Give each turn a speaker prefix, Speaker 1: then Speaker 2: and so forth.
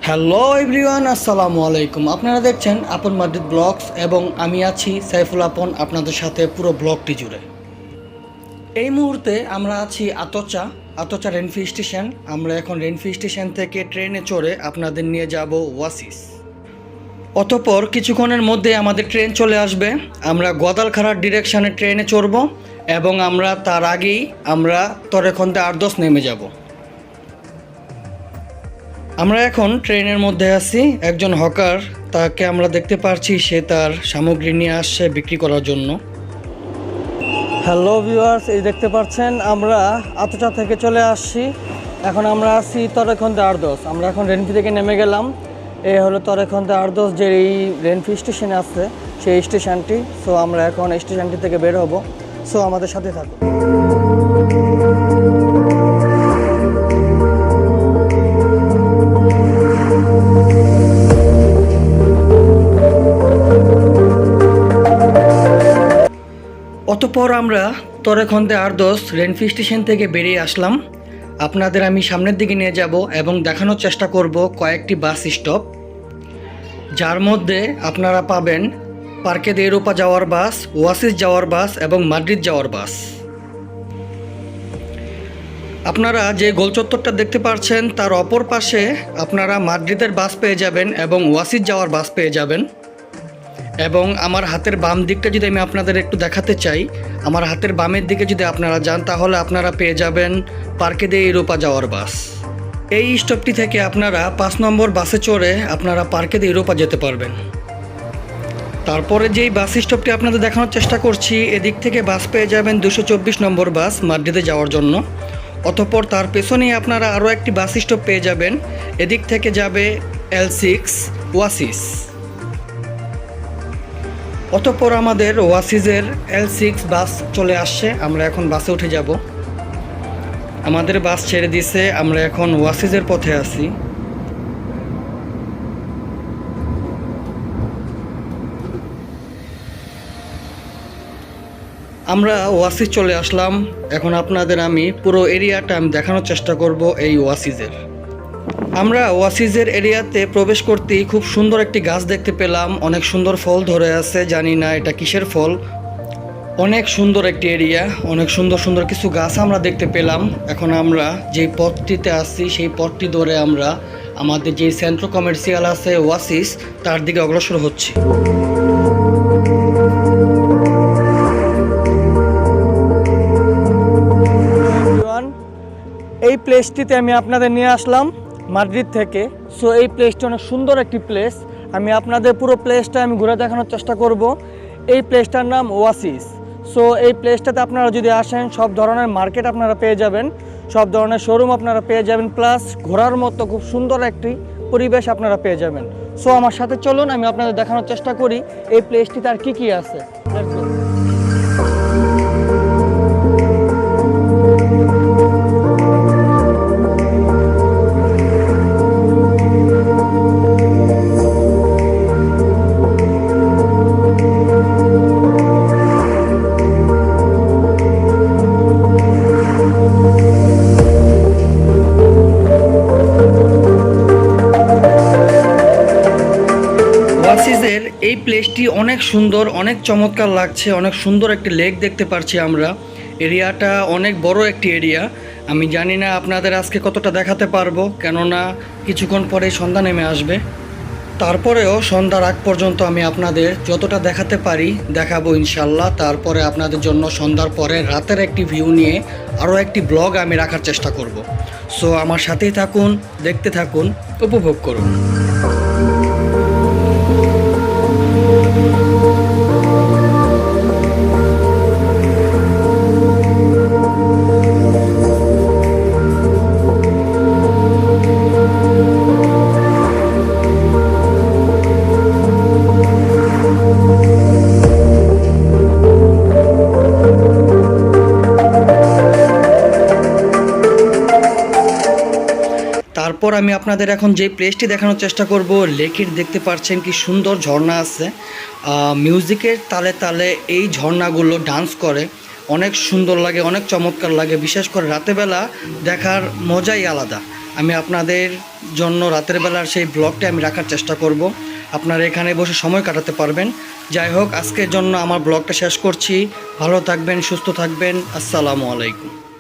Speaker 1: Hello everyone, আসসালামু আলাইকুম। আপনারা দেখছেন আপন মাদ্রিদ ব্লগস এবং আমি আছি সাইফুল আপন আপনাদের সাথে পুরো ব্লগটি জুড়ে। এই মুহূর্তে আমরা আছি আতচা রেনফি স্টেশন। আমরা এখন রেনফি স্টেশন থেকে ট্রেনে চড়ে আপনাদের নিয়ে যাব ওয়াসিস। অতঃপর কিছুক্ষণের মধ্যে আমাদের ট্রেন চলে আসবে। আমরা গোয়াদালখাড়ার ডিরেকশানে ট্রেনে চড়ব এবং আমরা তার আগেই আমরা তরেখন্দে আর্দোস নেমে যাব। আমরা এখন ট্রেনের মধ্যে আছি। একজন হকার, তাকে আমরা দেখতে পাচ্ছি, সে তার সামগ্রী নিয়ে আসছে বিক্রি করার জন্য। হ্যালো ভিউয়ার্স, এই দেখতে পাচ্ছেন আমরা আতচা থেকে চলে আসছি। এখন আমরা আছি তরেখন্দে আর্দোস। আমরা এখন রেনফি থেকে নেমে গেলাম। এই হলো তরেখন্দে আর্দোস, যে এই রেনফি স্টেশনে আছে সেই স্টেশনটি। সো আমরা এখন স্টেশনটি থেকে বের হব। সো আমাদের সাথে থাকুন। অতঃপর আমরা তরেখন্দে আর্দোস রেনফি স্টেশন থেকে বেরিয়ে আসলাম। আপনাদের আমি সামনের দিকে নিয়ে যাব এবং দেখানোর চেষ্টা করব কয়েকটি বাস স্টপ, যার মধ্যে আপনারা পাবেন পার্কে দে ইউরোপা যাওয়ার বাস, ওয়াসিস যাওয়ার বাস এবং মাদ্রিদ যাওয়ার বাস। আপনারা যে গোলচত্বরটা দেখতে পাচ্ছেন তার অপর পাশে আপনারা মাদ্রিদের বাস পেয়ে যাবেন এবং ওয়াসিস যাওয়ার বাস পেয়ে যাবেন। এবং আমার হাতের বাম দিকটা যদি আমি আপনাদের একটু দেখাতে চাই, আমার হাতের বামের দিকে যদি আপনারা যান তাহলে আপনারা পেয়ে যাবেন পার্কে দে ইউরোপা যাওয়ার বাস। এই স্টপটি থেকে আপনারা 5 নম্বর বাসে চড়ে আপনারা পার্কে দে ইউরোপা যেতে পারবেন। তারপরে যেই বাস স্টপটি আপনাদের দেখানোর চেষ্টা করছি, এদিক থেকে বাস পেয়ে যাবেন 224 নম্বর বাস মাদ্রিদে যাওয়ার জন্য। অতঃপর তার পেছনেই আপনারা আরও একটি বাস স্টপ পেয়ে যাবেন, এদিক থেকে যাবে L6 ওয়াসিস। অতঃপর আমাদের ওয়াসিসের L6 বাস চলে আসছে। আমরা এখন বাসে উঠে যাব। আমাদের বাস ছেড়ে দিছে, আমরা এখন ওয়াসিসের পথে আছি। আমরা ওয়াসিস চলে আসলাম। এখন আপনাদের আমি পুরো এরিয়াটা আমি দেখানোর চেষ্টা করব এই ওয়াসিসের। আমরা ওয়াসিসের এরিয়াতে প্রবেশ করতেই খুব সুন্দর একটি গাছ দেখতে পেলাম, অনেক সুন্দর ফল ধরে আছে, জানি না এটা কিসের ফল। অনেক সুন্দর একটি এরিয়া, অনেক সুন্দর সুন্দর কিছু গাছ আমরা দেখতে পেলাম। এখন আমরা যেই পথটিতে আসছি সেই পথটি ধরে আমরা আমাদের যে সেন্ট্রো কমার্শিয়াল আছে ওয়াসিস, তার দিকে অগ্রসর হচ্ছি। এই প্লেসটিতে আমি আপনাদের নিয়ে আসলাম মাদ্রিদ থেকে। সো এই প্লেসটি অনেক সুন্দর একটি প্লেস। আমি আপনাদের পুরো প্লেসটা আমি ঘুরে দেখানোর চেষ্টা করব। এই প্লেসটার নাম ওয়াসিস। সো এই প্লেসটাতে আপনারা যদি আসেন সব ধরনের মার্কেট আপনারা পেয়ে যাবেন, সব ধরনের শোরুম আপনারা পেয়ে যাবেন, প্লাস ঘোরার মতো খুব সুন্দর একটি পরিবেশ আপনারা পেয়ে যাবেন। সো আমার সাথে চলুন, আমি আপনাদের দেখানোর চেষ্টা করি এই প্লেসটিতে আর কী আছে। ওয়াসিসের এই প্লেসটি অনেক সুন্দর, অনেক চমৎকার লাগছে। অনেক সুন্দর একটি লেক দেখতে পাচ্ছি আমরা। এরিয়াটা অনেক বড় একটি এরিয়া। আমি জানি না আপনাদের আজকে কতটা দেখাতে পারবো, কেননা কিছুক্ষণ পরে সন্ধ্যা নেমে আসবে। তারপরেও সন্ধ্যার আগ পর্যন্ত আমি আপনাদের যতটা দেখাতে পারি দেখাবো ইনশাল্লাহ। তারপরে আপনাদের জন্য সন্ধ্যার পরে রাতের একটি ভিউ নিয়ে আরও একটি ব্লগ আমি রাখার চেষ্টা করব। সো আমার সাথেই থাকুন, দেখতে থাকুন, উপভোগ করুন। তারপর আমি আপনাদের এখন যে প্লেসটি দেখানোর চেষ্টা করব, লেকের দেখতে পাচ্ছেন কি সুন্দর ঝর্ণা আছে। মিউজিকের তালে তালে এই ঝর্ণাগুলো ডান্স করে, অনেক সুন্দর লাগে, অনেক চমৎকার লাগে। বিশেষ করে রাতেরবেলা দেখার মজাই আলাদা। আমি আপনাদের জন্য রাতের বেলার সেই ব্লগটা আমি রাখার চেষ্টা করব। আপনারা এখানে বসে সময় কাটাতে পারবেন। যাই হোক, আজকের জন্য আমার ব্লগটা শেষ করছি। ভালো থাকবেন, সুস্থ থাকবেন। আসসালামু আলাইকুম।